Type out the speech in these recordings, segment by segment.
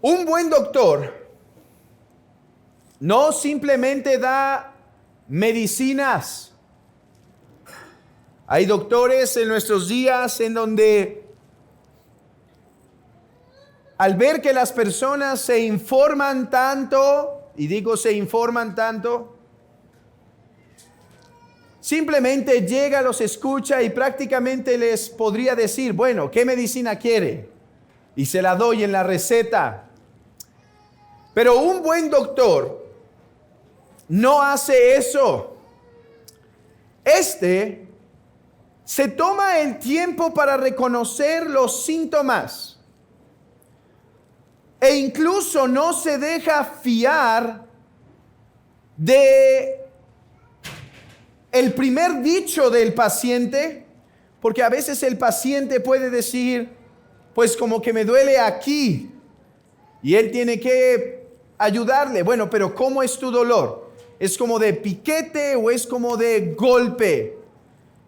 Un buen doctor no simplemente da medicinas. Hay doctores en nuestros días en donde al ver que las personas se informan tanto, y digo se informan tanto, simplemente llega, los escucha y prácticamente les podría decir, bueno, ¿qué medicina quiere? Y se la doy en la receta. Pero un buen doctor no hace eso. Se toma el tiempo para reconocer los síntomas e incluso no se deja fiar de el primer dicho del paciente, porque a veces el paciente puede decir, pues como que me duele aquí, y él tiene que ayudarle. Bueno, pero ¿cómo es tu dolor? ¿Es como de piquete o es como de golpe?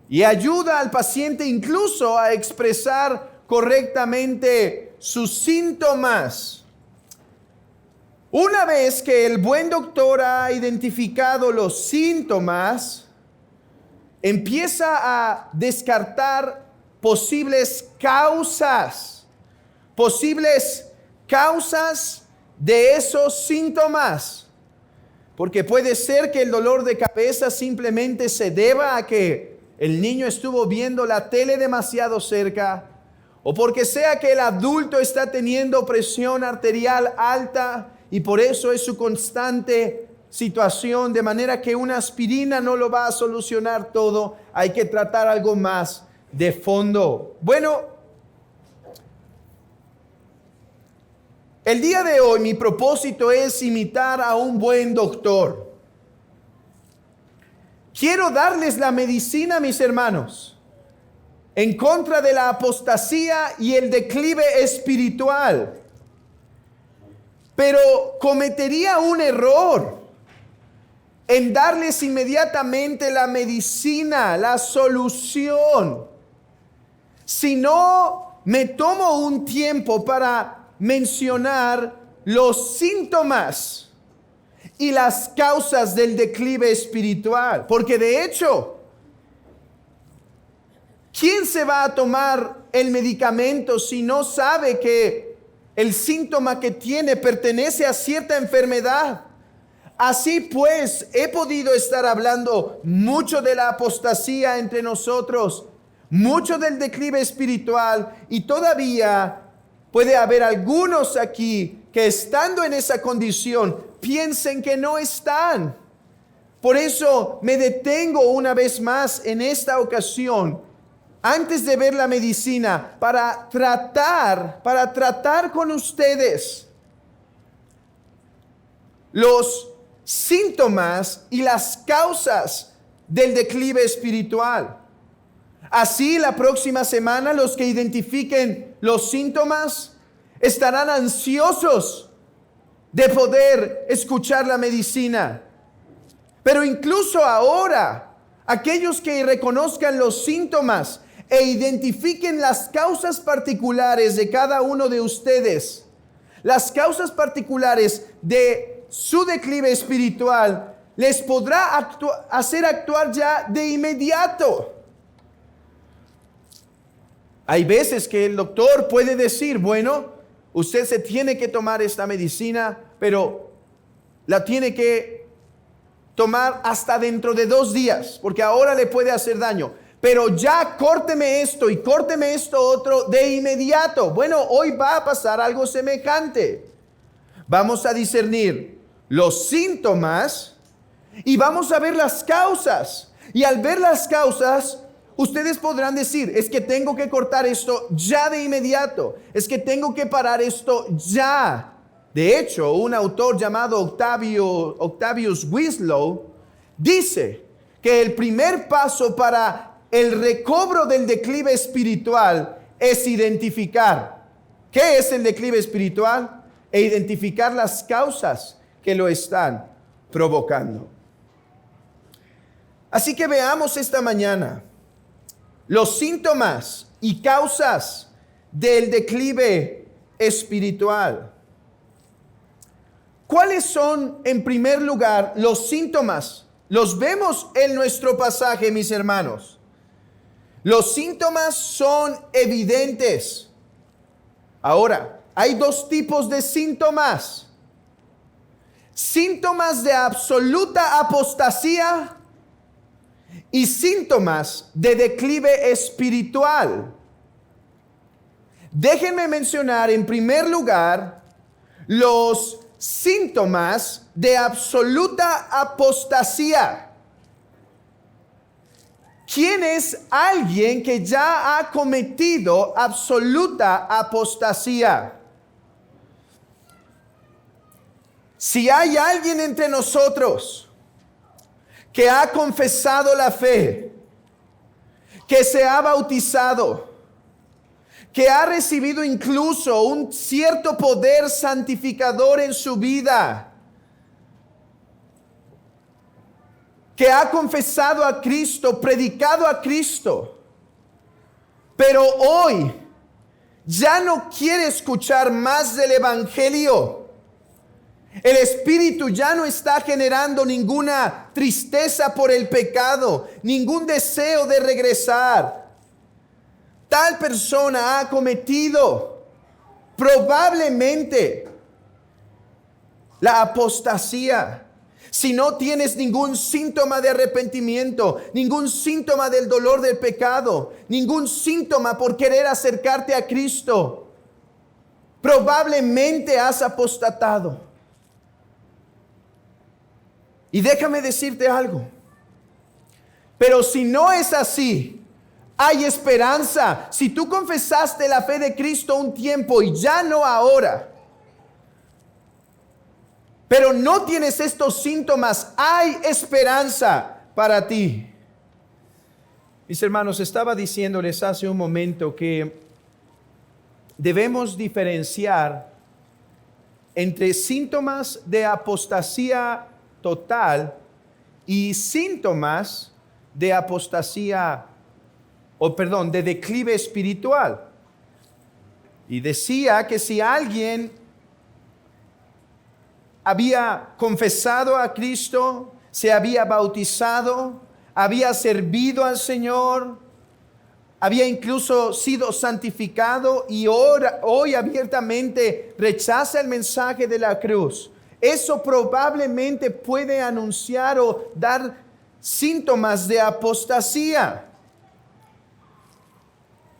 Y ayuda al paciente incluso a expresar correctamente sus síntomas. Una vez que el buen doctor ha identificado los síntomas, empieza a descartar posibles causas de esos síntomas. Porque puede ser que el dolor de cabeza simplemente se deba a que el niño estuvo viendo la tele demasiado cerca, o porque sea que el adulto está teniendo presión arterial alta y por eso es su constante situación, de manera que una aspirina no lo va a solucionar todo. Hay que tratar algo más de fondo. Bueno, el día de hoy mi propósito es imitar a un buen doctor. Quiero darles la medicina, mis hermanos, en contra de la apostasía y el declive espiritual. Pero cometería un error en darles inmediatamente la medicina, la solución, si no me tomo un tiempo para mencionar los síntomas y las causas del declive espiritual. Porque de hecho, ¿quién se va a tomar el medicamento si no sabe que el síntoma que tiene pertenece a cierta enfermedad? Así pues, he podido estar hablando mucho de la apostasía entre nosotros, mucho del declive espiritual, y todavía puede haber algunos aquí que estando en esa condición piensen que no están. Por eso me detengo una vez más en esta ocasión, antes de ver la medicina, para tratar con ustedes los síntomas y las causas del declive espiritual. Así, la próxima semana, los que identifiquen los síntomas estarán ansiosos de poder escuchar la medicina. Pero incluso ahora, aquellos que reconozcan los síntomas e identifiquen las causas particulares de cada uno de ustedes, las causas particulares de su declive espiritual, les podrá hacer actuar ya de inmediato. Hay veces que el doctor puede decir, bueno, usted se tiene que tomar esta medicina, pero la tiene que tomar hasta dentro de 2 días, porque ahora le puede hacer daño. Pero ya córteme esto y córteme esto otro de inmediato. Bueno, hoy va a pasar algo semejante. Vamos a discernir los síntomas y vamos a ver las causas. Y al ver las causas, ustedes podrán decir, es que tengo que cortar esto ya de inmediato. Es que tengo que parar esto ya. De hecho, un autor llamado Octavius Winslow dice que el primer paso para el recobro del declive espiritual es identificar qué es el declive espiritual e identificar las causas que lo están provocando. Así que veamos esta mañana los síntomas y causas del declive espiritual. ¿Cuáles son, en primer lugar, los síntomas? Los vemos en nuestro pasaje, mis hermanos. Los síntomas son evidentes. Ahora, hay dos tipos de síntomas. Síntomas de absoluta apostasía y síntomas de declive espiritual. Déjenme mencionar en primer lugar los síntomas de absoluta apostasía. ¿Quién es alguien que ya ha cometido absoluta apostasía? Si hay alguien entre nosotros que ha confesado la fe, que se ha bautizado, que ha recibido incluso un cierto poder santificador en su vida, que ha confesado a Cristo, predicado a Cristo, pero hoy ya no quiere escuchar más del Evangelio. El Espíritu ya no está generando ninguna tristeza por el pecado, ningún deseo de regresar. Tal persona ha cometido probablemente la apostasía. Si no tienes ningún síntoma de arrepentimiento, ningún síntoma del dolor del pecado, ningún síntoma por querer acercarte a Cristo, probablemente has apostatado. Y déjame decirte algo. Pero si no es así, hay esperanza. Si tú confesaste la fe de Cristo un tiempo y ya no ahora, pero no tienes estos síntomas, hay esperanza para ti. Mis hermanos, estaba diciéndoles hace un momento que debemos diferenciar entre síntomas de apostasía total y síntomas de apostasía, de declive espiritual. Y decía que si alguien había confesado a Cristo, se había bautizado, había servido al Señor, había incluso sido santificado y hoy abiertamente rechaza el mensaje de la cruz, eso probablemente puede anunciar o dar síntomas de apostasía.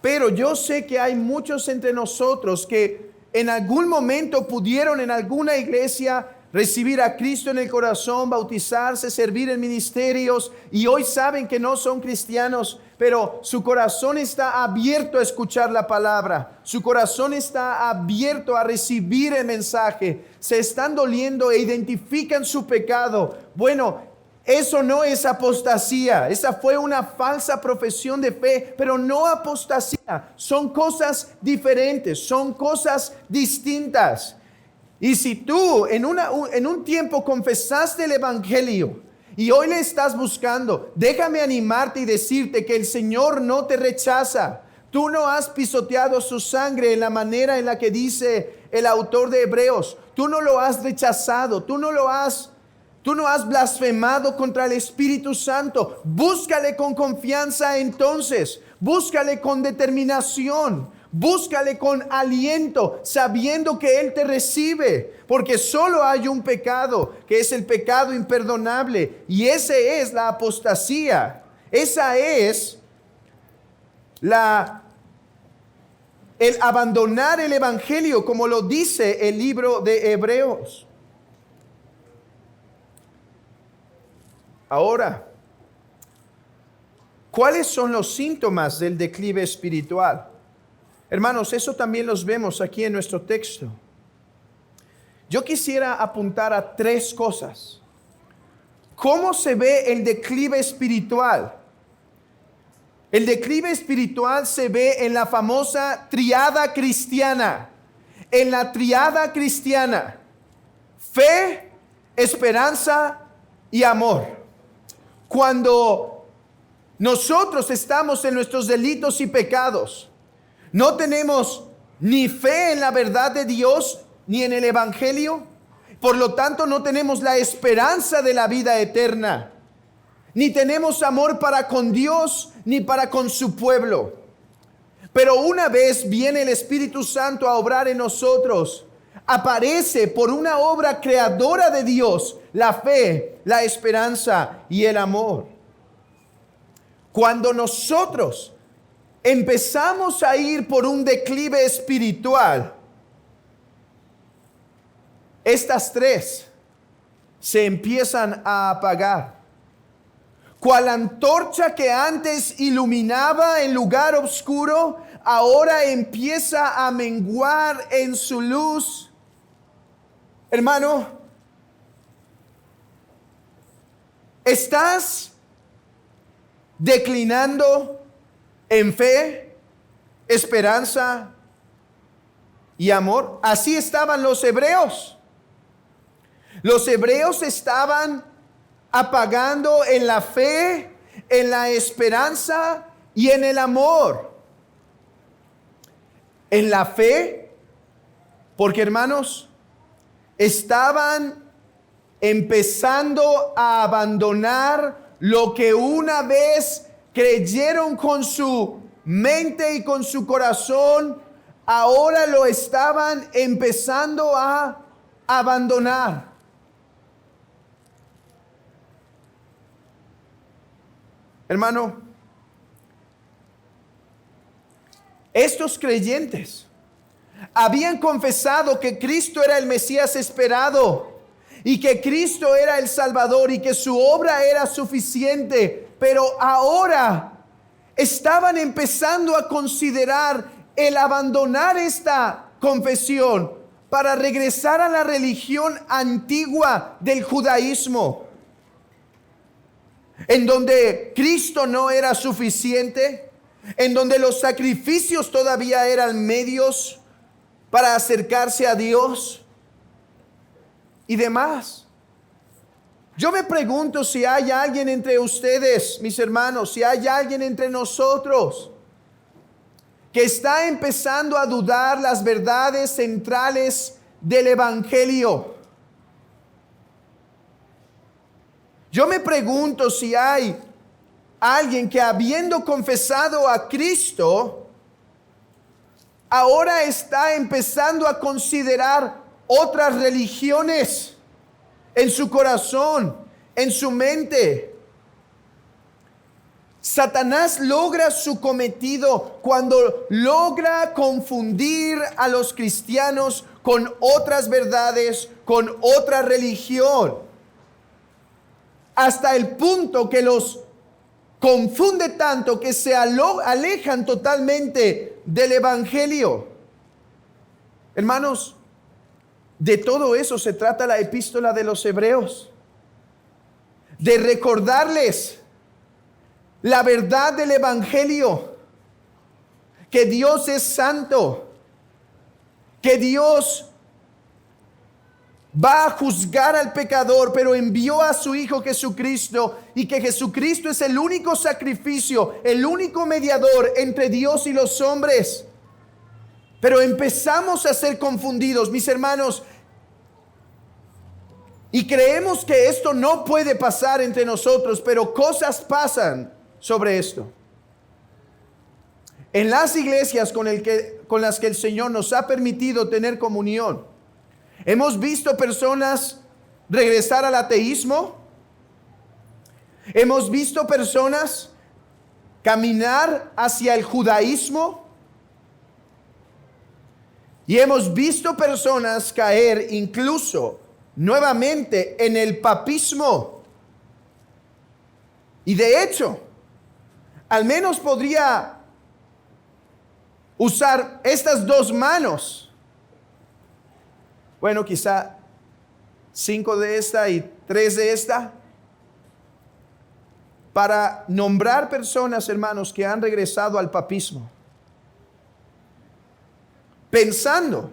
Pero yo sé que hay muchos entre nosotros que en algún momento pudieron en alguna iglesia recibir a Cristo en el corazón, bautizarse, servir en ministerios y hoy saben que no son cristianos, pero su corazón está abierto a escuchar la palabra, su corazón está abierto a recibir el mensaje, se están doliendo e identifican su pecado. Bueno, eso no es apostasía, esa fue una falsa profesión de fe, pero no apostasía, son cosas diferentes, son cosas distintas. Y si tú en un tiempo confesaste el Evangelio y hoy le estás buscando, déjame animarte y decirte que el Señor no te rechaza. Tú no has pisoteado su sangre en la manera en la que dice el autor de Hebreos. Tú no lo has rechazado, tú no has blasfemado contra el Espíritu Santo. Búscale con confianza entonces, búscale con determinación. Búscale con aliento, sabiendo que Él te recibe, porque solo hay un pecado, que es el pecado imperdonable, y ese es la apostasía. Esa es el abandonar el Evangelio, como lo dice el libro de Hebreos. Ahora, ¿cuáles son los síntomas del declive espiritual? Hermanos, eso también los vemos aquí en nuestro texto. Yo quisiera apuntar a tres cosas. ¿Cómo se ve el declive espiritual? El declive espiritual se ve en la famosa triada cristiana. En la triada cristiana: fe, esperanza y amor. Cuando nosotros estamos en nuestros delitos y pecados, no tenemos ni fe en la verdad de Dios, ni en el Evangelio, Por lo tanto, no tenemos la esperanza de la vida eterna, ni tenemos amor para con Dios, ni para con su pueblo. Pero una vez viene el Espíritu Santo a obrar en nosotros, aparece por una obra creadora de Dios la fe, la esperanza y el amor. Cuando nosotros empezamos a ir por un declive espiritual, estas tres se empiezan a apagar. Cual antorcha que antes iluminaba el lugar oscuro, ahora empieza a menguar en su luz. Hermano, ¿estás declinando en fe, esperanza y amor? Así estaban los hebreos. Los hebreos estaban apagando en la fe, en la esperanza y en el amor. En la fe, porque hermanos, estaban empezando a abandonar lo que una vez creyeron con su mente y con su corazón, ahora lo estaban empezando a abandonar. Hermano, estos creyentes habían confesado que Cristo era el Mesías esperado y que Cristo era el Salvador y que su obra era suficiente, pero ahora estaban empezando a considerar el abandonar esta confesión para regresar a la religión antigua del judaísmo, en donde Cristo no era suficiente, en donde los sacrificios todavía eran medios para acercarse a Dios y demás. Yo me pregunto si hay alguien entre ustedes, mis hermanos, si hay alguien entre nosotros que está empezando a dudar las verdades centrales del Evangelio. Yo me pregunto si hay alguien que, habiendo confesado a Cristo, ahora está empezando a considerar otras religiones en su corazón, en su mente. Satanás logra su cometido cuando logra confundir a los cristianos con otras verdades, con otra religión, hasta el punto que los confunde tanto que se alejan totalmente del Evangelio. Hermanos, de todo eso se trata la epístola de los Hebreos, de recordarles la verdad del Evangelio, que Dios es santo, que Dios va a juzgar al pecador, pero envió a su Hijo Jesucristo, y que Jesucristo es el único sacrificio, el único mediador entre Dios y los hombres. Pero empezamos a ser confundidos, mis hermanos, y creemos que esto no puede pasar entre nosotros, pero cosas pasan sobre esto. En las iglesias con las que el Señor nos ha permitido tener comunión, hemos visto personas regresar al ateísmo. Hemos visto personas caminar hacia el judaísmo. Y hemos visto personas caer incluso nuevamente en el papismo. Y de hecho, al menos podría usar estas dos manos. Bueno, quizá 5 de esta y 3 de esta, para nombrar personas, hermanos, que han regresado al papismo, pensando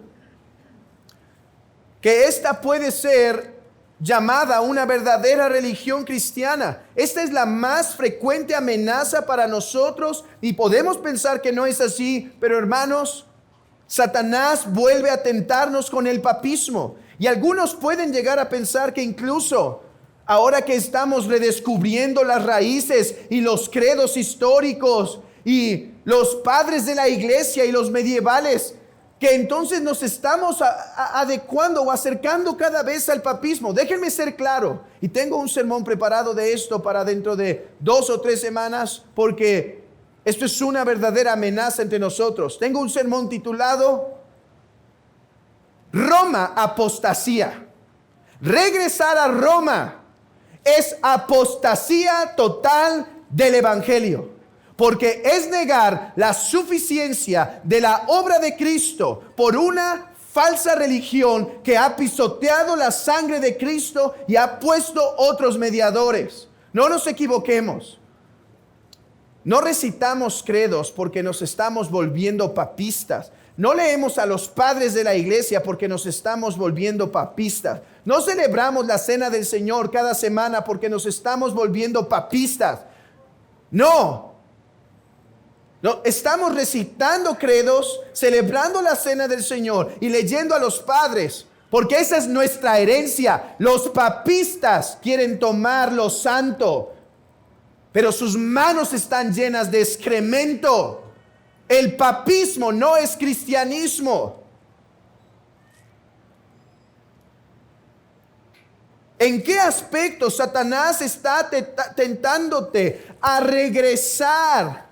que esta puede ser llamada una verdadera religión cristiana. Esta es la más frecuente amenaza para nosotros, y podemos pensar que no es así, pero hermanos, Satanás vuelve a tentarnos con el papismo, Y algunos pueden llegar a pensar que incluso ahora que estamos redescubriendo las raíces y los credos históricos y los padres de la iglesia y los medievales, que entonces nos estamos adecuando o acercando cada vez al papismo. Déjenme ser claro, y tengo un sermón preparado de esto para dentro de 2 o 3 semanas, porque esto es una verdadera amenaza entre nosotros. Tengo un sermón titulado Roma apostasía. Regresar a Roma es apostasía total del evangelio, porque es negar la suficiencia de la obra de Cristo por una falsa religión que ha pisoteado la sangre de Cristo y ha puesto otros mediadores. No nos equivoquemos. No recitamos credos porque nos estamos volviendo papistas. No leemos a los padres de la iglesia porque nos estamos volviendo papistas. No celebramos la cena del Señor cada semana porque nos estamos volviendo papistas. No, estamos recitando credos, celebrando la cena del Señor y leyendo a los padres, porque esa es nuestra herencia. Los papistas quieren tomar lo santo, pero sus manos están llenas de excremento. El papismo no es cristianismo. ¿En qué aspecto Satanás está tentándote a regresar?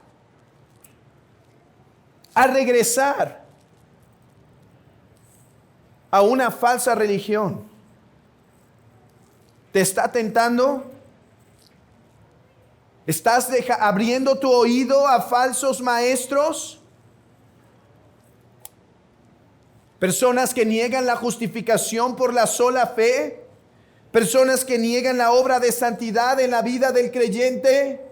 A regresar a una falsa religión. ¿Te está tentando? ¿Estás abriendo tu oído a falsos maestros? Personas que niegan la justificación por la sola fe. Personas que niegan la obra de santidad en la vida del creyente.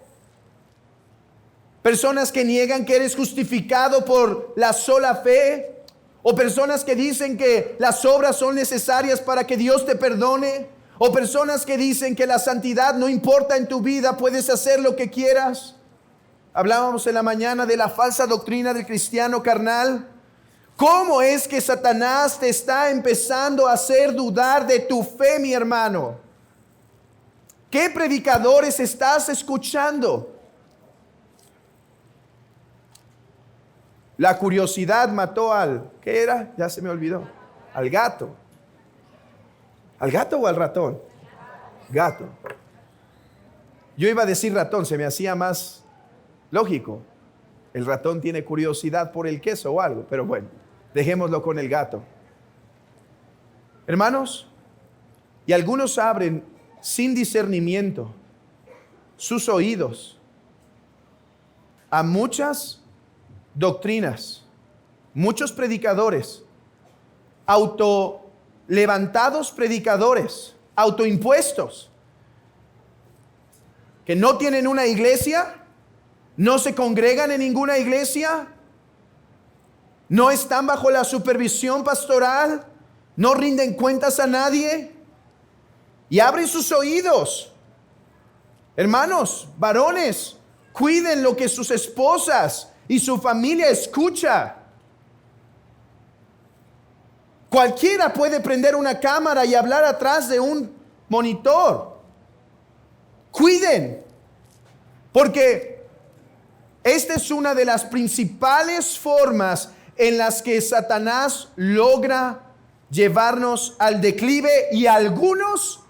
Personas que niegan que eres justificado por la sola fe. O personas que dicen que las obras son necesarias para que Dios te perdone. O personas que dicen que la santidad no importa en tu vida, puedes hacer lo que quieras. Hablábamos en la mañana de la falsa doctrina del cristiano carnal. ¿Cómo es que Satanás te está empezando a hacer dudar de tu fe, mi hermano? ¿Qué predicadores estás escuchando? La curiosidad mató ¿qué era? Ya se me olvidó. Al gato. ¿Al gato o al ratón? Gato. Yo iba a decir ratón, se me hacía más lógico. El ratón tiene curiosidad por el queso o algo, pero bueno, dejémoslo con el gato. Hermanos, y algunos abren sin discernimiento sus oídos a muchas doctrinas, muchos predicadores, levantados predicadores, autoimpuestos, que no tienen una iglesia, no se congregan en ninguna iglesia, no están bajo la supervisión pastoral, no rinden cuentas a nadie y abren sus oídos. Hermanos, varones, cuiden lo que sus esposas y su familia escucha. Cualquiera puede prender una cámara y hablar atrás de un monitor. Cuiden, porque esta es una de las principales formas en las que Satanás logra llevarnos al declive y algunos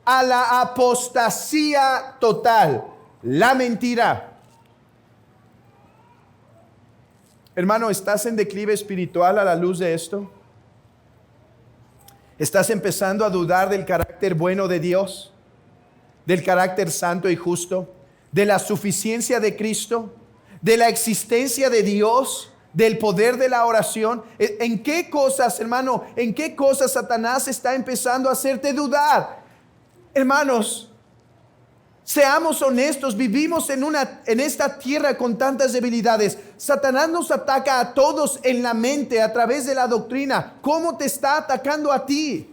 a la apostasía total, la mentira. Hermano, ¿estás en declive espiritual a la luz de esto? ¿Estás empezando a dudar del carácter bueno de Dios? ¿Del carácter santo y justo? ¿De la suficiencia de Cristo? ¿De la existencia de Dios? ¿Del poder de la oración? ¿En qué cosas, hermano, en qué cosas Satanás está empezando a hacerte dudar? Hermanos, seamos honestos, vivimos en esta tierra con tantas debilidades. Satanás nos ataca a todos en la mente a través de la doctrina. ¿Cómo te está atacando a ti?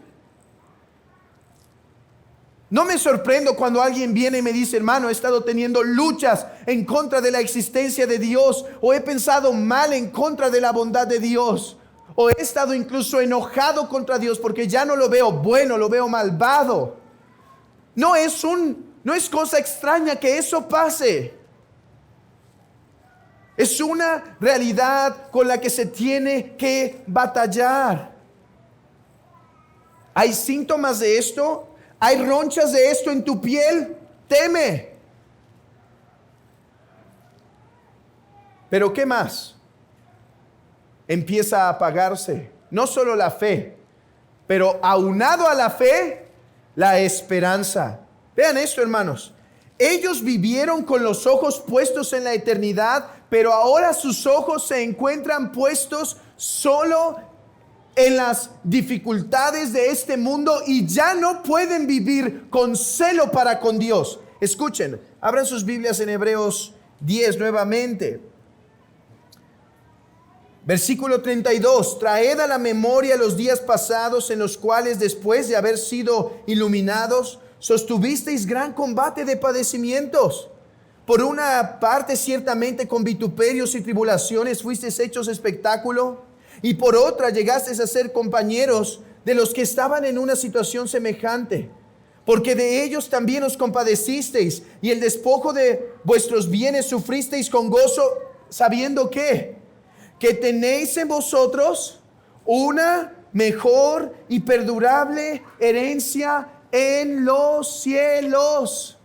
No me sorprendo cuando alguien viene y me dice, hermano, he estado teniendo luchas en contra de la existencia de Dios, o he pensado mal en contra de la bondad de Dios, O he estado incluso enojado contra Dios porque ya no lo veo bueno, lo veo malvado. No es cosa extraña que eso pase. Es una realidad con la que se tiene que batallar. ¿Hay síntomas de esto? ¿Hay ronchas de esto en tu piel? Teme. Pero ¿qué más? Empieza a apagarse. No solo la fe, pero aunado a la fe, la esperanza. Vean esto, hermanos. Ellos vivieron con los ojos puestos en la eternidad, pero ahora sus ojos se encuentran puestos solo en las dificultades de este mundo y ya no pueden vivir con celo para con Dios. Escuchen, abran sus Biblias en Hebreos 10 nuevamente. Versículo 32, traed a la memoria los días pasados en los cuales después de haber sido iluminados, sostuvisteis gran combate de padecimientos. Por una parte ciertamente con vituperios y tribulaciones fuisteis hechos espectáculo, y por otra llegasteis a ser compañeros de los que estaban en una situación semejante, porque de ellos también os compadecisteis, y el despojo de vuestros bienes sufristeis con gozo, sabiendo que tenéis en vosotros una mejor y perdurable herencia en los cielos.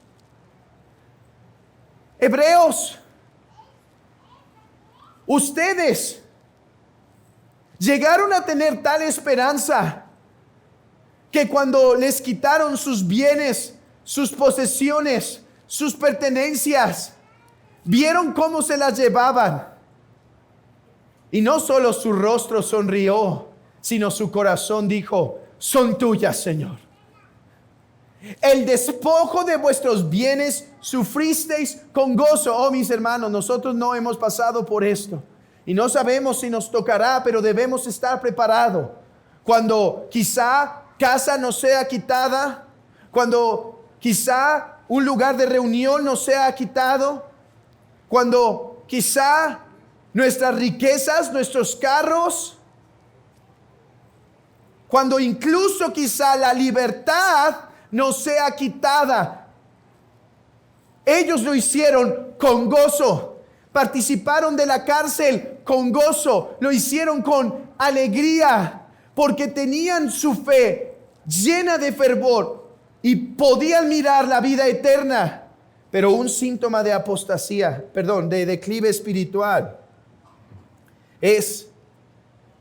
Hebreos, ustedes llegaron a tener tal esperanza que cuando les quitaron sus bienes, sus posesiones, sus pertenencias, vieron cómo se las llevaban. Y no solo su rostro sonrió, sino su corazón dijo: son tuyas, Señor. El despojo de vuestros bienes sufristeis con gozo. Oh, mis hermanos, nosotros no hemos pasado por esto y no sabemos si nos tocará, pero debemos estar preparados. Cuando quizá casa nos sea quitada, cuando quizá un lugar de reunión nos sea quitado, cuando quizá nuestras riquezas, nuestros carros, cuando incluso quizá la libertad nos sea quitada. Ellos lo hicieron con gozo, participaron de la cárcel con gozo, lo hicieron con alegría, porque tenían su fe llena de fervor y podían mirar la vida eterna. Pero un síntoma de apostasía, de declive espiritual, es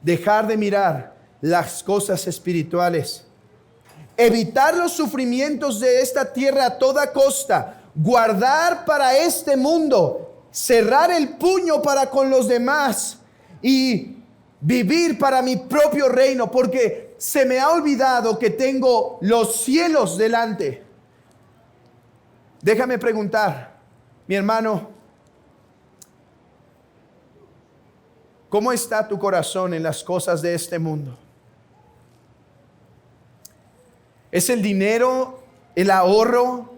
dejar de mirar las cosas espirituales, evitar los sufrimientos de esta tierra a toda costa, guardar para este mundo, cerrar el puño para con los demás y vivir para mi propio reino, porque se me ha olvidado que tengo los cielos delante. Déjame preguntar, mi hermano, ¿cómo está tu corazón en las cosas de este mundo? ¿Es el dinero, el ahorro,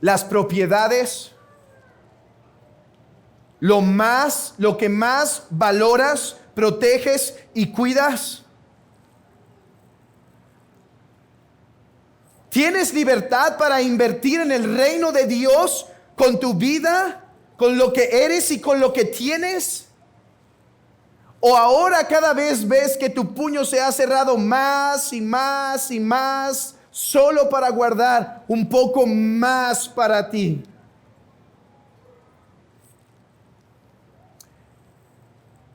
las propiedades, lo que más valoras, proteges y cuidas? ¿Tienes libertad para invertir en el reino de Dios con tu vida, con lo que eres y con lo que tienes? ¿O ahora cada vez ves que tu puño se ha cerrado más y más y más, solo para guardar un poco más para ti?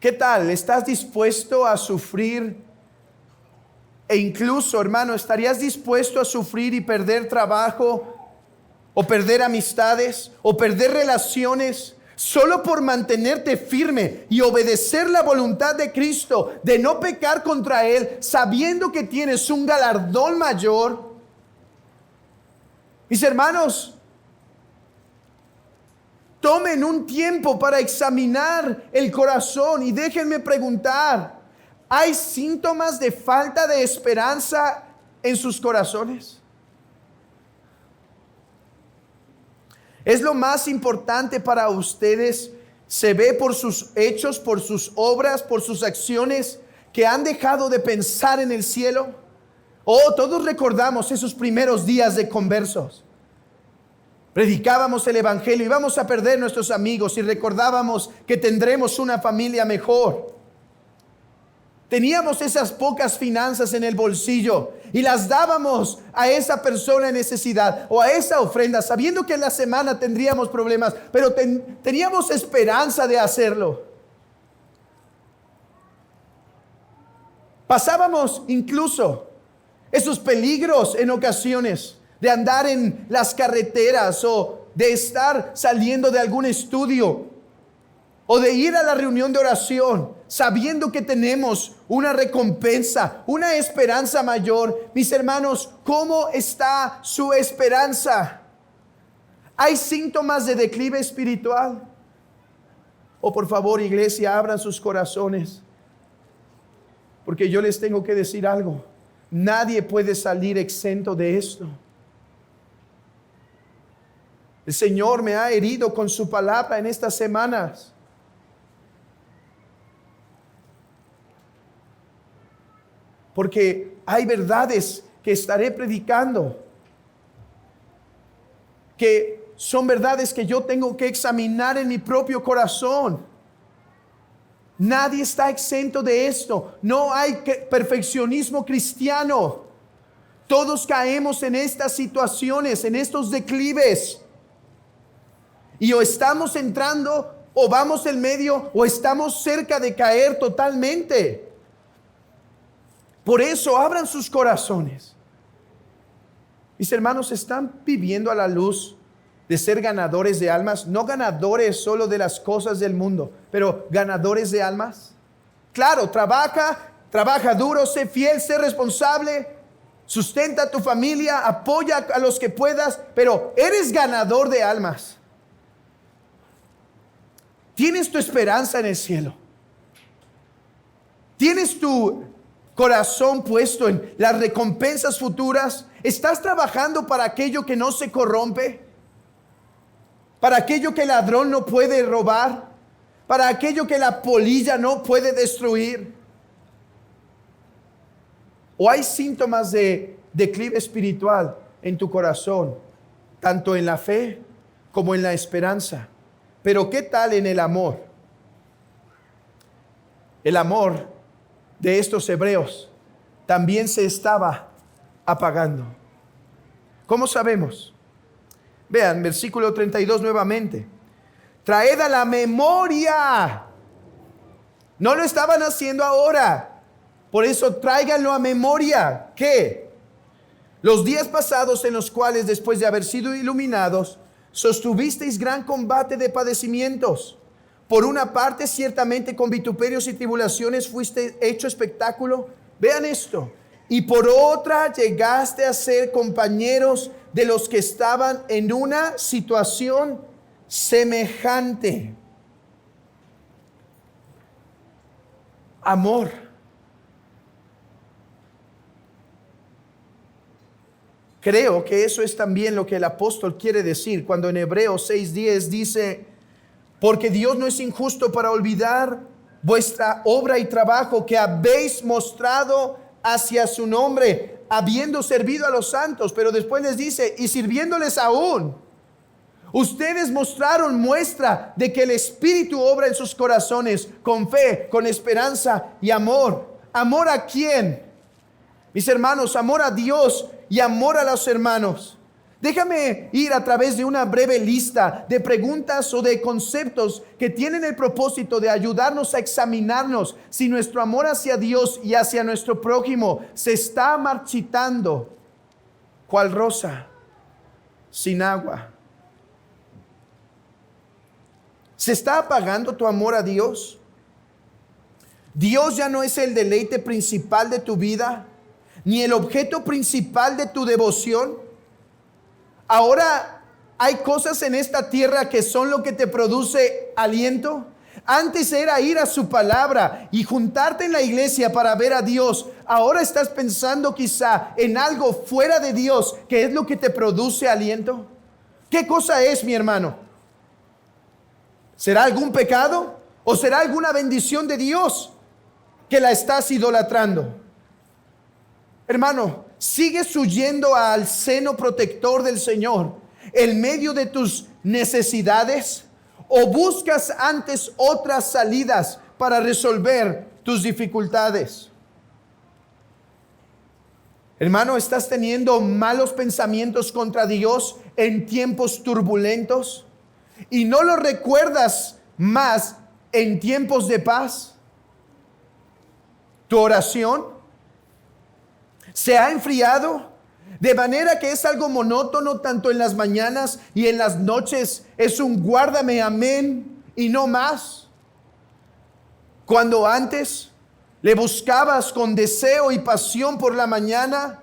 ¿Qué tal? ¿Estás dispuesto a sufrir? E incluso, hermano, ¿estarías dispuesto a sufrir y perder trabajo, o perder amistades, o perder relaciones, solo por mantenerte firme y obedecer la voluntad de Cristo, de no pecar contra Él, sabiendo que tienes un galardón mayor? Mis hermanos, tomen un tiempo para examinar el corazón y déjenme preguntar: ¿hay síntomas de falta de esperanza en sus corazones? ¿Es lo más importante para ustedes? ¿Se ve por sus hechos, por sus obras, por sus acciones, que han dejado de pensar en el cielo? Oh, todos recordamos esos primeros días de conversos. Predicábamos el evangelio, íbamos a perder nuestros amigos y recordábamos que tendremos una familia mejor. Teníamos esas pocas finanzas en el bolsillo y las dábamos a esa persona en necesidad o a esa ofrenda, sabiendo que en la semana tendríamos problemas, pero teníamos esperanza de hacerlo. Pasábamos incluso esos peligros en ocasiones de andar en las carreteras o de estar saliendo de algún estudio o de ir a la reunión de oración sabiendo que tenemos una recompensa, una esperanza mayor. Mis hermanos, ¿cómo está su esperanza? ¿Hay síntomas de declive espiritual? Oh, por favor, iglesia, abran sus corazones, porque yo les tengo que decir algo. Nadie puede salir exento de esto. El Señor me ha herido con su palabra en estas semanas. Porque hay verdades que estaré predicando, que son verdades que yo tengo que examinar en mi propio corazón. Nadie está exento de esto. No hay perfeccionismo cristiano. Todos caemos en estas situaciones, en estos declives. Y o estamos entrando, o vamos en medio, o estamos cerca de caer totalmente. Por eso abran sus corazones. Mis hermanos, ¿están viviendo a la luz de ser ganadores de almas? No ganadores solo de las cosas del mundo, pero ganadores de almas. Claro, trabaja duro, sé fiel, sé responsable, sustenta a tu familia, apoya a los que puedas, pero eres ganador de almas. Tienes tu esperanza en el cielo. Tienes tu corazón puesto en las recompensas futuras. ¿Estás trabajando para aquello que no se corrompe? ¿Para aquello que el ladrón no puede robar? ¿Para aquello que la polilla no puede destruir? ¿O hay síntomas de declive espiritual en tu corazón, tanto en la fe como en la esperanza? Pero ¿qué tal en el amor? El amor de estos hebreos también se estaba apagando. ¿Cómo sabemos? Vean, versículo 32 nuevamente. Traed a la memoria. No lo estaban haciendo ahora. Por eso tráiganlo a memoria. ¿Qué? Los días pasados en los cuales, después de haber sido iluminados, sostuvisteis gran combate de padecimientos. Por una parte, ciertamente con vituperios y tribulaciones fuiste hecho espectáculo. Vean esto. Y por otra, llegaste a ser compañeros de los que estaban en una situación semejante. Amor. Creo que eso es también lo que el apóstol quiere decir cuando en Hebreos 6:10 dice: porque Dios no es injusto para olvidar vuestra obra y trabajo que habéis mostrado hacia su nombre, habiendo servido a los santos. Pero después les dice: y sirviéndoles aún, ustedes mostraron muestra de que el Espíritu obra en sus corazones con fe, con esperanza y amor. ¿Amor a quién? Mis hermanos, amor a Dios y amor a los hermanos. Déjame ir a través de una breve lista de preguntas o de conceptos que tienen el propósito de ayudarnos a examinarnos si nuestro amor hacia Dios y hacia nuestro prójimo se está marchitando, cual rosa sin agua. ¿Se está apagando tu amor a Dios? ¿Dios ya no es el deleite principal de tu vida, ni el objeto principal de tu devoción? Ahora hay cosas en esta tierra que son lo que te produce aliento. Antes era ir a su palabra y juntarte en la iglesia para ver a Dios. Ahora estás pensando quizá en algo fuera de Dios que es lo que te produce aliento. ¿Qué cosa es, mi hermano? ¿Será algún pecado o será alguna bendición de Dios? que la estás idolatrando. Hermano, sigues huyendo al seno protector del Señor en medio de tus necesidades, o buscas antes otras salidas para resolver tus dificultades. Hermano, ¿estás teniendo malos pensamientos contra Dios en tiempos turbulentos y no lo recuerdas más en tiempos de paz? ¿Tu oración se ha enfriado de manera que es algo monótono tanto en las mañanas y en las noches? Es un guárdame, amén y no más. Cuando antes le buscabas con deseo y pasión por la mañana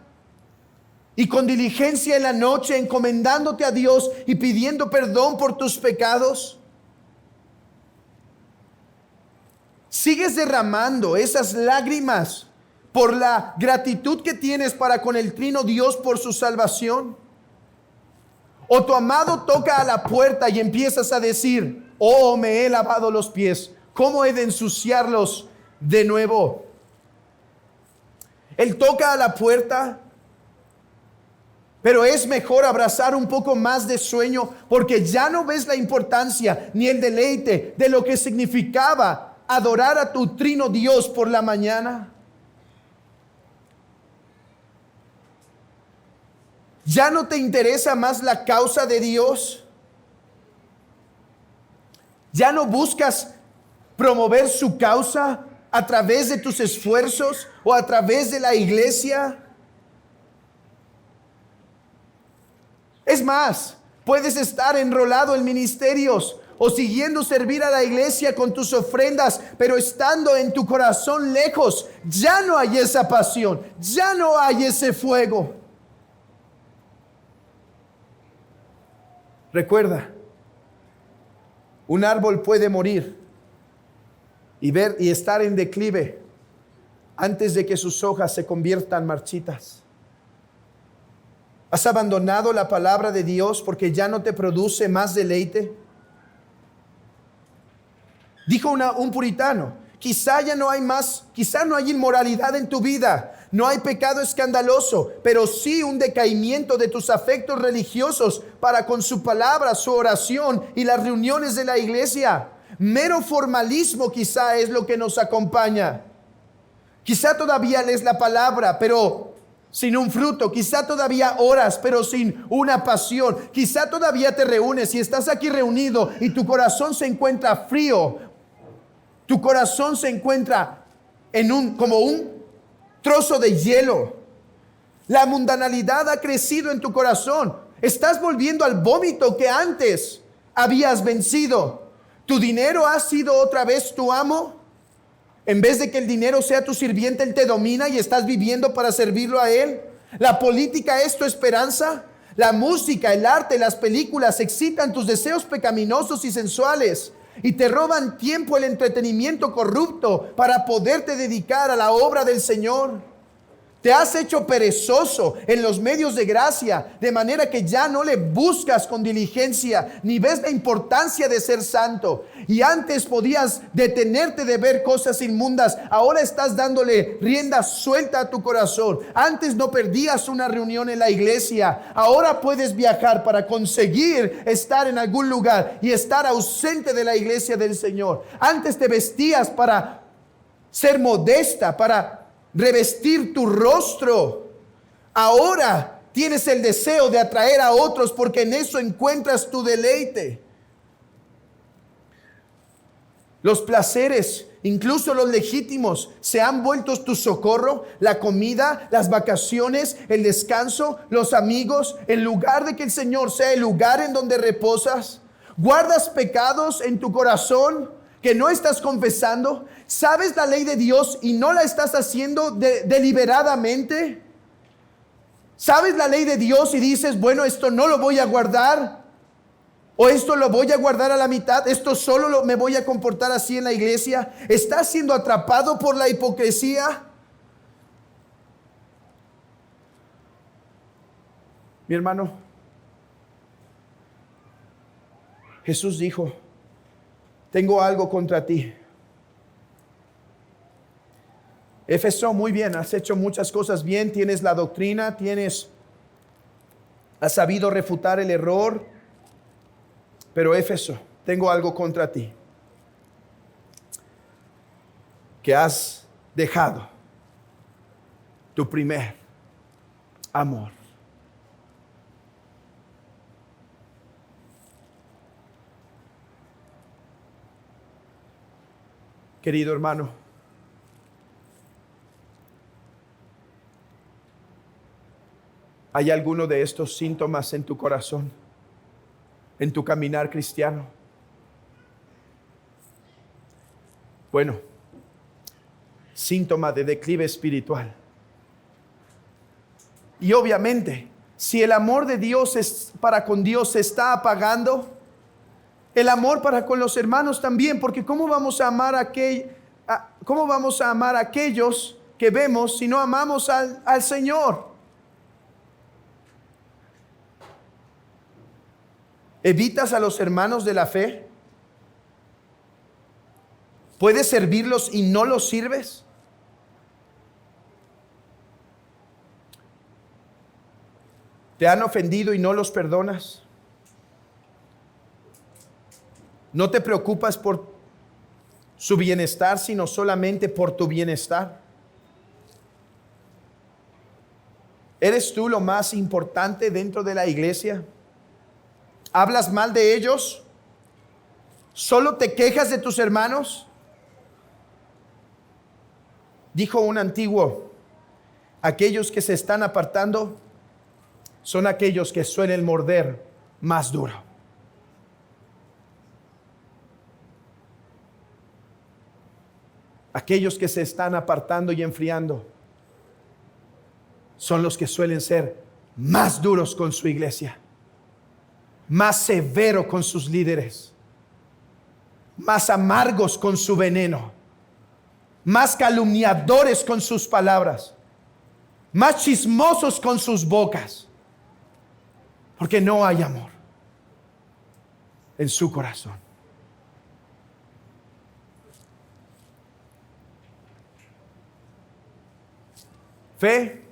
y con diligencia en la noche, encomendándote a Dios y pidiendo perdón por tus pecados. Sigues derramando esas lágrimas por la gratitud que tienes para con el Trino Dios por su salvación. O tu amado toca a la puerta y empiezas a decir: oh, me he lavado los pies, ¿cómo he de ensuciarlos de nuevo? Él toca a la puerta, pero es mejor abrazar un poco más de sueño, porque ya no ves la importancia ni el deleite de lo que significaba adorar a tu Trino Dios por la mañana. ¿Ya no te interesa más la causa de Dios? ¿Ya no buscas promover su causa a través de tus esfuerzos o a través de la iglesia? Es más, puedes estar enrolado en ministerios o siguiendo servir a la iglesia con tus ofrendas, pero estando en tu corazón lejos, ya no hay esa pasión, ya no hay ese fuego. Recuerda, un árbol puede morir y estar en declive antes de que sus hojas se conviertan marchitas. ¿Has abandonado la palabra de Dios porque ya no te produce más deleite? Dijo un puritano: quizá ya no hay más, quizá no hay inmoralidad en tu vida, no hay pecado escandaloso, pero sí un decaimiento de tus afectos religiosos para con su palabra, su oración y las reuniones de la iglesia. Mero formalismo quizá es lo que nos acompaña. Quizá todavía lees la palabra, pero sin un fruto. Quizá todavía oras, pero sin una pasión. Quizá todavía te reúnes y estás aquí reunido y tu corazón se encuentra frío. Tu corazón se encuentra como un trozo de hielo. La mundanalidad ha crecido en tu corazón. Estás volviendo al vómito que antes habías vencido. ¿Tu dinero ha sido otra vez tu amo? En vez de que el dinero sea tu sirviente, él te domina y estás viviendo para servirlo a él. ¿La política es tu esperanza? La música, el arte, las películas excitan tus deseos pecaminosos y sensuales y te roban tiempo, el entretenimiento corrupto, para poderte dedicar a la obra del Señor. Te has hecho perezoso en los medios de gracia, de manera que ya no le buscas con diligencia, ni ves la importancia de ser santo. Y antes podías detenerte de ver cosas inmundas, ahora estás dándole rienda suelta a tu corazón. Antes no perdías una reunión en la iglesia, ahora puedes viajar para conseguir estar en algún lugar y estar ausente de la iglesia del Señor. Antes te vestías para ser modesta, para revestir tu rostro. Ahora tienes el deseo de atraer a otros porque en eso encuentras tu deleite. Los placeres, incluso los legítimos, se han vuelto tu socorro. La comida, las vacaciones, el descanso, los amigos, en lugar de que el Señor sea el lugar en donde reposas. ¿Guardas pecados en tu corazón que no estás confesando? ¿Sabes la ley de Dios y no la estás haciendo deliberadamente? ¿Sabes la ley de Dios y dices, bueno, esto no lo voy a guardar? ¿O esto lo voy a guardar a la mitad? ¿Esto solo me voy a comportar así en la iglesia? ¿Estás siendo atrapado por la hipocresía? Mi hermano, Jesús dijo: tengo algo contra ti. Éfeso, muy bien, has hecho muchas cosas bien, tienes la doctrina, has sabido refutar el error, pero Éfeso, tengo algo contra ti, que has dejado tu primer amor. Querido hermano, ¿hay alguno de estos síntomas en tu corazón, en tu caminar cristiano? Bueno, síntoma de declive espiritual. Y obviamente, si el amor de Dios para con Dios se está apagando, el amor para con los hermanos también, porque ¿cómo vamos a amar a aquellos que vemos si no amamos al Señor? ¿Evitas a los hermanos de la fe? ¿Puedes servirlos y no los sirves? ¿Te han ofendido y no los perdonas? ¿No te preocupas por su bienestar, sino solamente por tu bienestar? ¿Eres tú lo más importante dentro de la iglesia? ¿Hablas mal de ellos? ¿Solo te quejas de tus hermanos? Dijo un antiguo, aquellos que se están apartando son aquellos que suelen morder más duro. Aquellos que se están apartando y enfriando son los que suelen ser más duros con su iglesia, más severos con sus líderes, más amargos con su veneno, más calumniadores con sus palabras, más chismosos con sus bocas, porque no hay amor en su corazón. Fe,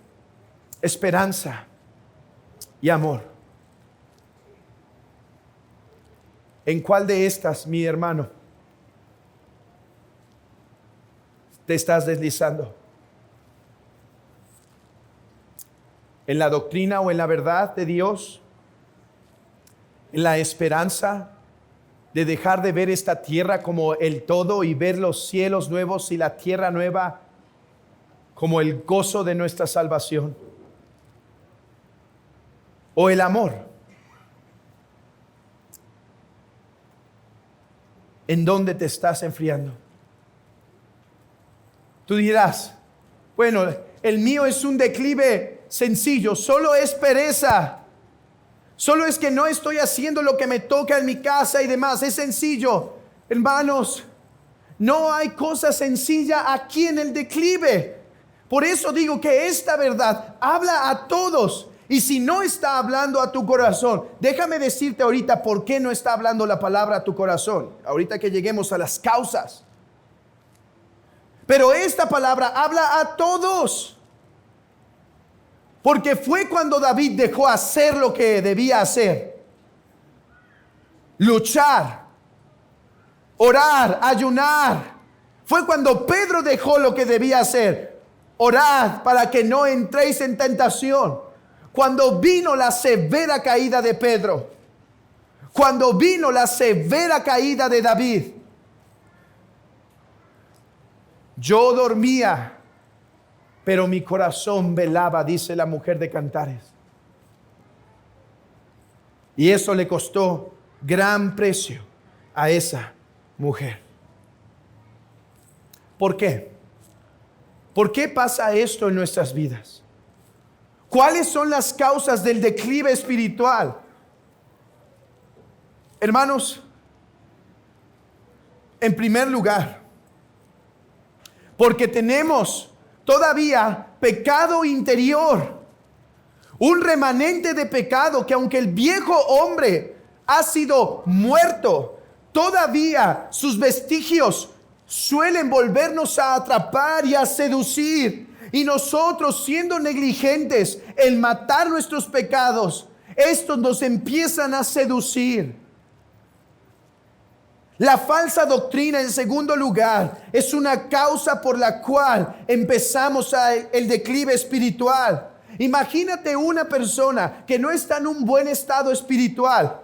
esperanza y amor. ¿En cuál de estas, mi hermano, te estás deslizando? ¿En la doctrina o en la verdad de Dios? ¿En la esperanza de dejar de ver esta tierra como el todo y ver los cielos nuevos y la tierra nueva como el gozo de nuestra salvación? ¿O el amor? ¿En dónde te estás enfriando? Tú dirás, bueno, el mío es un declive sencillo, solo es pereza, solo es que no estoy haciendo lo que me toca en mi casa y demás, es sencillo. Hermanos, no hay cosa sencilla aquí en el declive. Por eso digo que esta verdad habla a todos. Y si no está hablando a tu corazón, déjame decirte ahorita por qué no está hablando la palabra a tu corazón. Ahorita que lleguemos a las causas. Pero esta palabra habla a todos. Porque fue cuando David dejó hacer lo que debía hacer. Luchar, orar, ayunar. Fue cuando Pedro dejó lo que debía hacer. Orad para que no entréis en tentación. Cuando vino la severa caída de Pedro, cuando vino la severa caída de David, yo dormía, pero mi corazón velaba, dice la mujer de Cantares. Y eso le costó gran precio a esa mujer. ¿Por qué? ¿Por qué pasa esto en nuestras vidas? ¿Cuáles son las causas del declive espiritual? Hermanos, en primer lugar, porque tenemos todavía pecado interior, un remanente de pecado que aunque el viejo hombre ha sido muerto, todavía sus vestigios suelen volvernos a atrapar y a seducir. Y nosotros, siendo negligentes en matar nuestros pecados, estos nos empiezan a seducir. La falsa doctrina, en segundo lugar, es una causa por la cual empezamos el declive espiritual. Imagínate una persona que no está en un buen estado espiritual.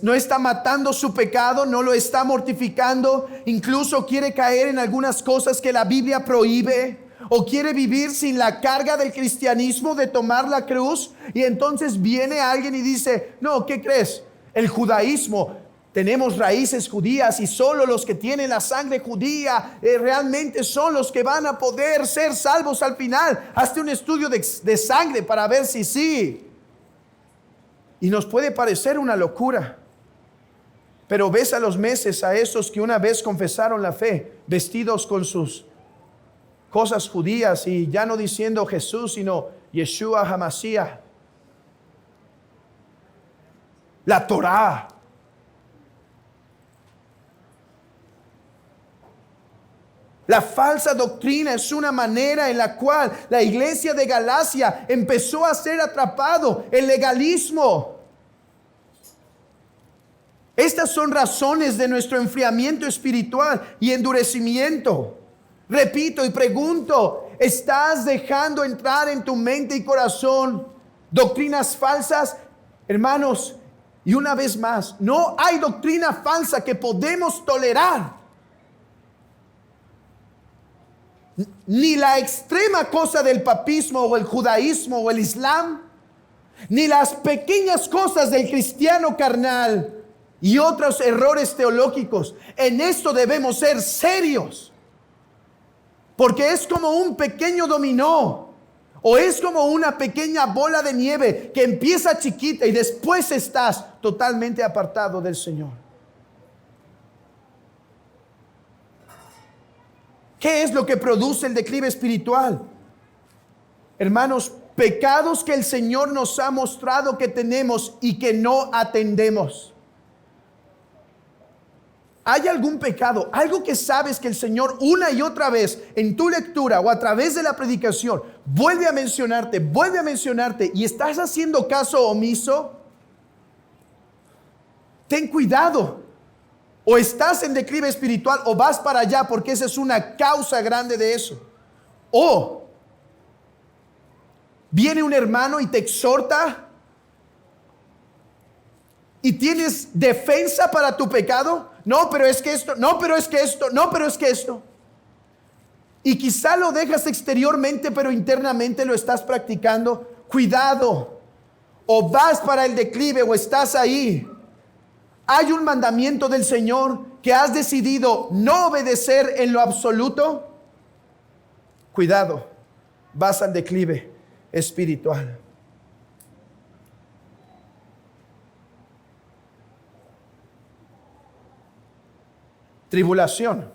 No está matando su pecado, no lo está mortificando, incluso quiere caer en algunas cosas que la Biblia prohíbe, o quiere vivir sin la carga del cristianismo de tomar la cruz. Y entonces viene alguien y dice: no, ¿qué crees? El judaísmo, tenemos raíces judías y solo los que tienen la sangre judía realmente son los que van a poder ser salvos al final. Hazte un estudio de sangre para ver si sí. Y nos puede parecer una locura, pero ves a los meses a esos que una vez confesaron la fe, vestidos con sus cosas judías y ya no diciendo Jesús, sino Yeshua HaMashiach, la Torá. La falsa doctrina es una manera en la cual la iglesia de Galacia empezó a ser atrapado. El legalismo. Estas son razones de nuestro enfriamiento espiritual y endurecimiento. Repito y pregunto: ¿estás dejando entrar en tu mente y corazón doctrinas falsas? Hermanos, y una vez más, no hay doctrina falsa que podemos tolerar. Ni la extrema cosa del papismo o el judaísmo o el islam, ni las pequeñas cosas del cristiano carnal y otros errores teológicos. En esto debemos ser serios, porque es como un pequeño dominó, o es como una pequeña bola de nieve que empieza chiquita y después estás totalmente apartado del Señor. ¿Qué es lo que produce el declive espiritual? Hermanos, pecados que el Señor nos ha mostrado que tenemos y que no atendemos. ¿Hay algún pecado, algo que sabes que el Señor una y otra vez en tu lectura o a través de la predicación vuelve a mencionarte y estás haciendo caso omiso? Ten cuidado. O estás en declive espiritual o vas para allá, porque esa es una causa grande de eso. O viene un hermano y te exhorta y tienes defensa para tu pecado. No, pero es que esto, no, pero es que esto, no, pero es que esto. Y quizá lo dejas exteriormente, pero internamente lo estás practicando. Cuidado. O vas para el declive o estás ahí. ¿Hay un mandamiento del Señor que has decidido no obedecer en lo absoluto? Cuidado, vas al declive espiritual. Tribulación.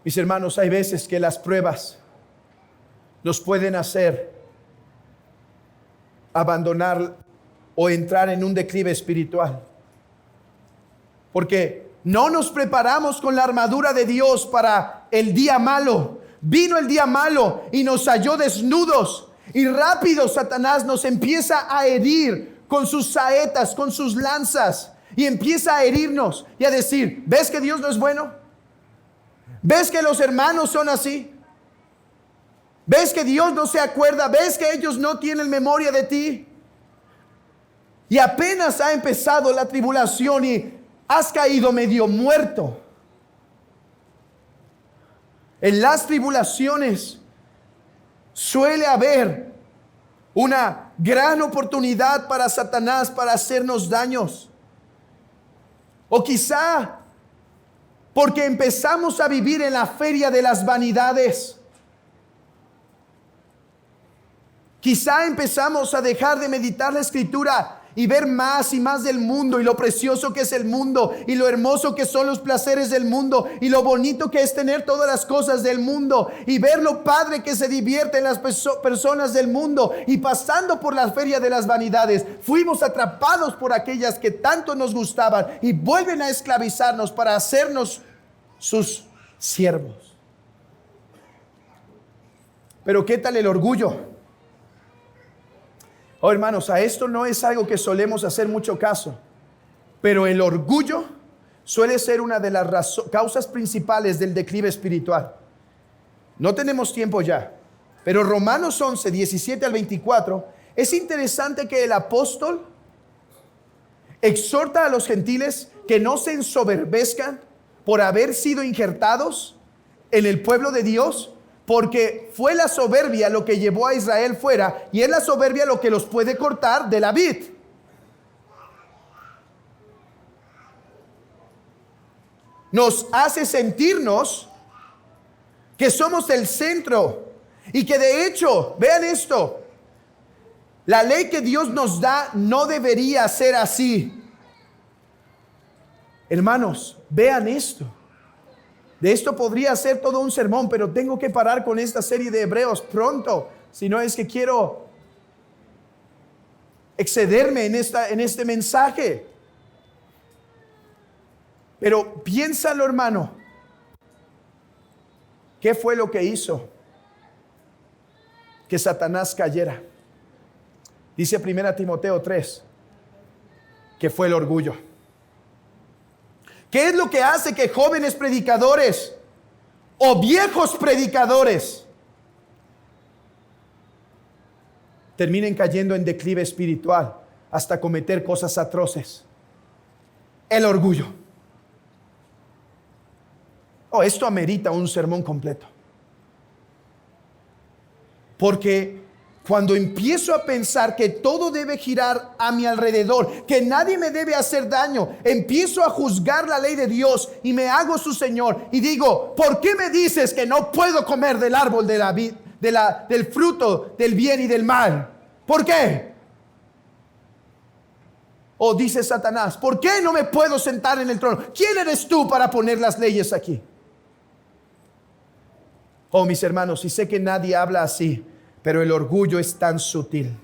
Mis hermanos, hay veces que las pruebas nos pueden hacer abandonar o entrar en un declive espiritual, porque no nos preparamos con la armadura de Dios para el día malo. Vino el día malo y nos halló desnudos, y rápido Satanás nos empieza a herir con sus saetas, con sus lanzas, y empieza a herirnos y a decir: ¿ves que Dios no es bueno? ¿Ves que los hermanos son así? ¿Ves que Dios no se acuerda? ¿Ves que ellos no tienen memoria de ti? Y apenas ha empezado la tribulación y has caído medio muerto. En las tribulaciones suele haber una gran oportunidad para Satanás para hacernos daños. O quizá porque empezamos a vivir en la feria de las vanidades. Quizá empezamos a dejar de meditar la Escritura y ver más y más del mundo y lo precioso que es el mundo y lo hermoso que son los placeres del mundo y lo bonito que es tener todas las cosas del mundo y ver lo padre que se divierten las personas del mundo, y pasando por la feria de las vanidades fuimos atrapados por aquellas que tanto nos gustaban y vuelven a esclavizarnos para hacernos sus siervos. Pero ¿qué tal el orgullo? Oh, hermanos, a esto no es algo que solemos hacer mucho caso, pero el orgullo suele ser una de las causas principales del declive espiritual. No tenemos tiempo ya, pero Romanos 11, 17 al 24, es interesante que el apóstol exhorta a los gentiles que no se ensoberbezcan por haber sido injertados en el pueblo de Dios, porque fue la soberbia lo que llevó a Israel fuera, y es la soberbia lo que los puede cortar de la vid. Nos hace sentirnos que somos el centro y que de hecho, vean esto, la ley que Dios nos da no debería ser así. Hermanos, vean esto. De esto podría ser todo un sermón, pero tengo que parar con esta serie de Hebreos pronto. Si no es que quiero excederme en este mensaje. Pero piénsalo, hermano. ¿Qué fue lo que hizo que Satanás cayera? Dice 1 Timoteo 3, que fue el orgullo. ¿Qué es lo que hace que jóvenes predicadores o viejos predicadores terminen cayendo en declive espiritual hasta cometer cosas atroces? El orgullo. Oh, esto amerita un sermón completo. Porque cuando empiezo a pensar que todo debe girar a mi alrededor, que nadie me debe hacer daño, empiezo a juzgar la ley de Dios y me hago su Señor y digo, ¿por qué me dices que no puedo comer del árbol del fruto del bien y del mal? ¿Por qué? O dice Satanás, ¿por qué no me puedo sentar en el trono? ¿Quién eres tú para poner las leyes aquí? Oh, mis hermanos, y sé que nadie habla así, pero el orgullo es tan sutil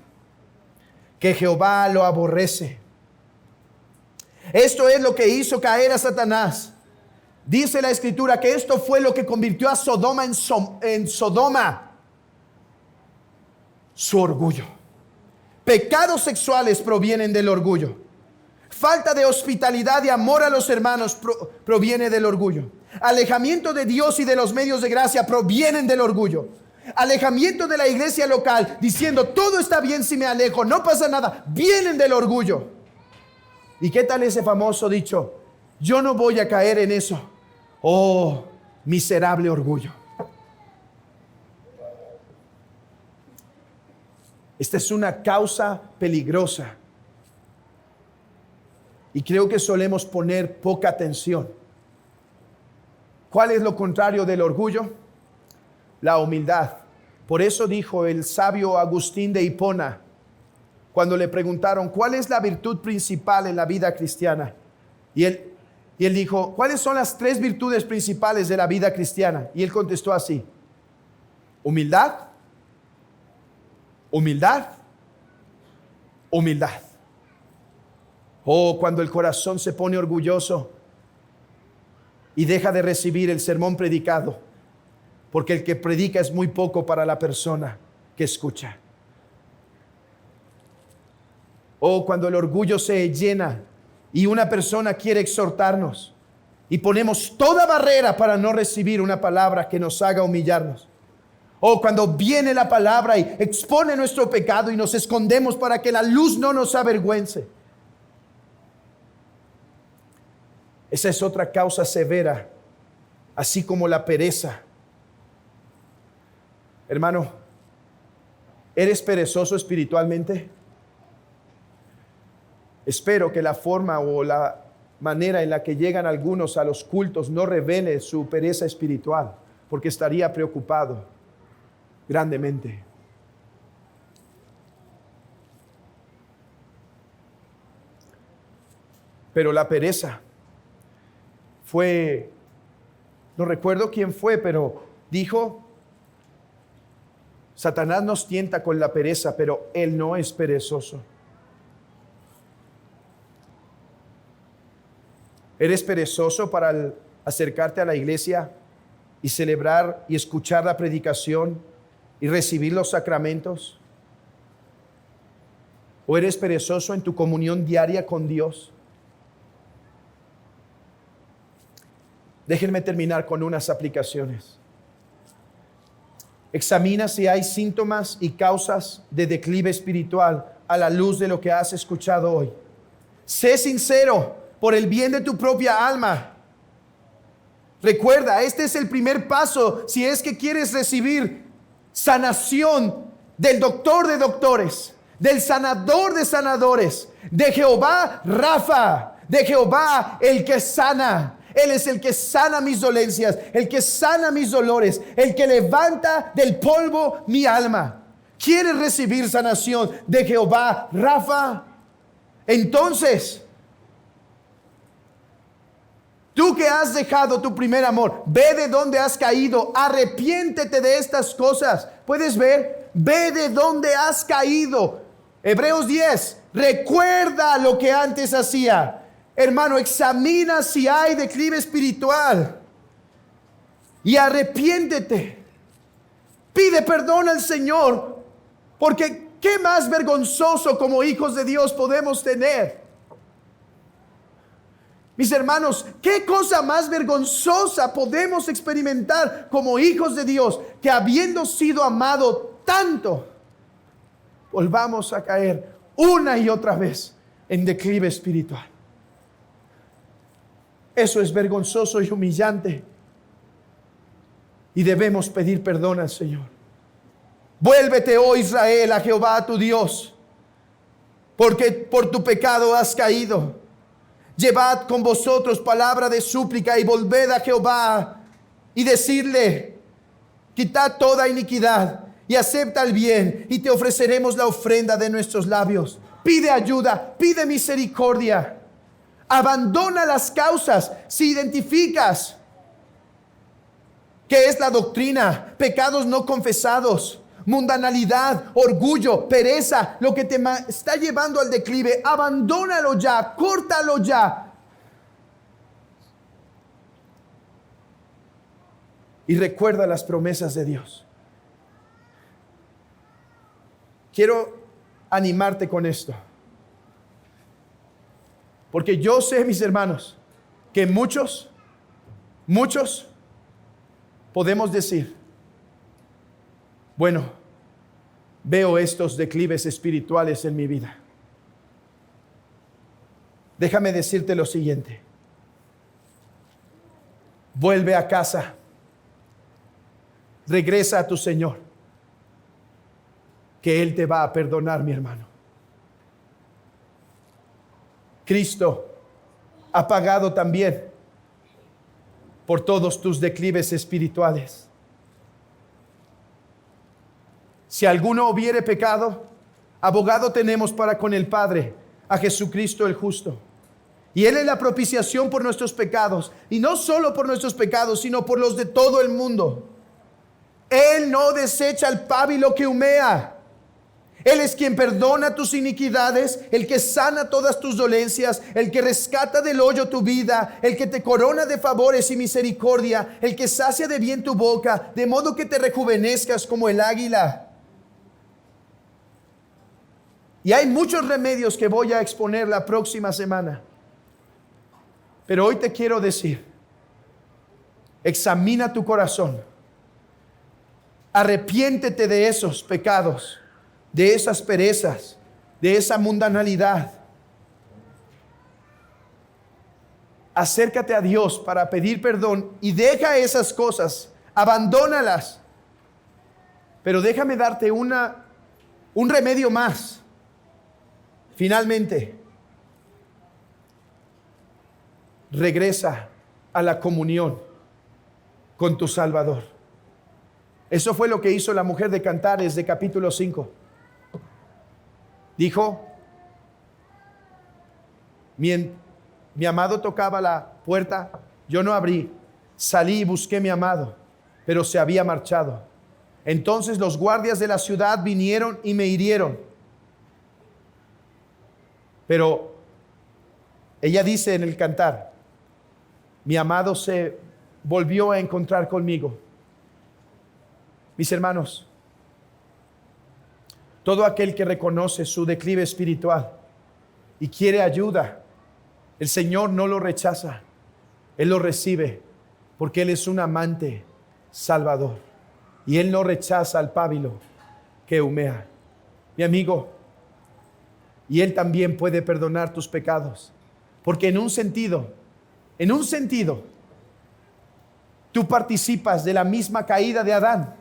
que Jehová lo aborrece. Esto es lo que hizo caer a Satanás. Dice la escritura que esto fue lo que convirtió a Sodoma en Sodoma. Su orgullo. Pecados sexuales provienen del orgullo. Falta de hospitalidad y amor a los hermanos proviene del orgullo. Alejamiento de Dios y de los medios de gracia provienen del orgullo. Alejamiento de la iglesia local diciendo todo está bien si me alejo, no pasa nada, vienen del orgullo. ¿Y qué tal ese famoso dicho? Yo no voy a caer en eso. Oh, miserable orgullo. Esta es una causa peligrosa y creo que solemos poner poca atención. ¿Cuál es lo contrario del orgullo? La humildad. Por eso dijo el sabio Agustín de Hipona, cuando le preguntaron cuál es la virtud principal en la vida cristiana, y él dijo, ¿cuáles son las 3 virtudes principales de la vida cristiana? Y él contestó así: humildad, humildad, humildad. Oh, cuando el corazón se pone orgulloso y deja de recibir el sermón predicado, porque el que predica es muy poco para la persona que escucha. O cuando el orgullo se llena y una persona quiere exhortarnos y ponemos toda barrera para no recibir una palabra que nos haga humillarnos. O cuando viene la palabra y expone nuestro pecado y nos escondemos para que la luz no nos avergüence. Esa es otra causa severa, así como la pereza. Hermano, ¿eres perezoso espiritualmente? Espero que la forma o la manera en la que llegan algunos a los cultos no revele su pereza espiritual, porque estaría preocupado grandemente. Pero la pereza fue, no recuerdo quién fue, pero dijo, Satanás nos tienta con la pereza, pero Él no es perezoso. ¿Eres perezoso para acercarte a la iglesia y celebrar y escuchar la predicación y recibir los sacramentos? ¿O eres perezoso en tu comunión diaria con Dios? Déjenme terminar con unas aplicaciones. Examina si hay síntomas y causas de declive espiritual a la luz de lo que has escuchado hoy. Sé sincero por el bien de tu propia alma. Recuerda, este es el primer paso si es que quieres recibir sanación del doctor de doctores, del sanador de sanadores, de Jehová Rafa, de Jehová el que sana. Él es el que sana mis dolencias, el que sana mis dolores, el que levanta del polvo mi alma. ¿Quieres recibir sanación de Jehová Rafa? Entonces, tú que has dejado tu primer amor, ve de dónde has caído, arrepiéntete de estas cosas. ¿Puedes ver? Ve de dónde has caído. Hebreos 10, recuerda lo que antes hacía. Hermano, examina si hay declive espiritual y arrepiéntete. Pide perdón al Señor, porque ¿qué más vergonzoso como hijos de Dios podemos tener? Mis hermanos, ¿qué cosa más vergonzosa podemos experimentar como hijos de Dios que habiendo sido amado tanto, volvamos a caer una y otra vez en declive espiritual? Eso es vergonzoso y humillante. Y debemos pedir perdón al Señor. Vuélvete, oh Israel, a Jehová tu Dios, porque por tu pecado has caído. Llevad con vosotros palabra de súplica y volved a Jehová y decirle, quitad toda iniquidad y acepta el bien y te ofreceremos la ofrenda de nuestros labios. Pide ayuda, pide misericordia. Abandona las causas. Si identificas que es la doctrina, pecados no confesados, mundanalidad, orgullo, pereza, lo que te está llevando al declive, abandónalo ya, córtalo ya. Y recuerda las promesas de Dios. Quiero animarte con esto. Porque yo sé, mis hermanos, que muchos podemos decir, bueno, veo estos declives espirituales en mi vida. Déjame decirte lo siguiente. Vuelve a casa. Regresa a tu Señor, que Él te va a perdonar, mi hermano. Cristo ha pagado también por todos tus declives espirituales. Si alguno hubiere pecado, abogado tenemos para con el Padre, a Jesucristo el justo. Y Él es la propiciación por nuestros pecados, y no solo por nuestros pecados, sino por los de todo el mundo. Él no desecha el pábilo que humea. Él es quien perdona tus iniquidades, el que sana todas tus dolencias, el que rescata del hoyo tu vida, el que te corona de favores y misericordia, el que sacia de bien tu boca, de modo que te rejuvenezcas como el águila. Y hay muchos remedios que voy a exponer la próxima semana. Pero hoy te quiero decir, examina tu corazón, arrepiéntete de esos pecados, de esas perezas, de esa mundanalidad. Acércate a Dios para pedir perdón y deja esas cosas, abandónalas. Pero déjame darte un remedio más. Finalmente, regresa a la comunión con tu Salvador. Eso fue lo que hizo la mujer de Cantares de capítulo 5. Dijo, Mi amado tocaba la puerta, yo no abrí. Salí y busqué a mi amado, pero se había marchado. Entonces los guardias de la ciudad vinieron y me hirieron. Pero ella dice en el cantar, mi amado se volvió a encontrar conmigo. Mis hermanos, todo aquel que reconoce su declive espiritual y quiere ayuda, el Señor no lo rechaza, Él lo recibe, porque Él es un amante salvador, y Él no rechaza al pábilo que humea. Mi amigo, y Él también puede perdonar tus pecados, porque en un sentido, tú participas de la misma caída de Adán,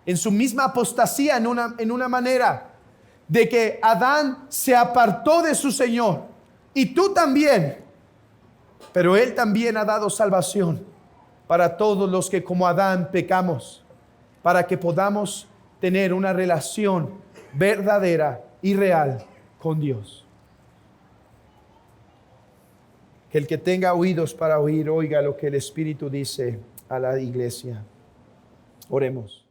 en su misma apostasía, en una manera de que Adán se apartó de su Señor, y tú también, pero Él también ha dado salvación para todos los que como Adán pecamos, para que podamos tener una relación verdadera y real con Dios. Que el que tenga oídos para oír, oiga lo que el Espíritu dice a la iglesia. Oremos.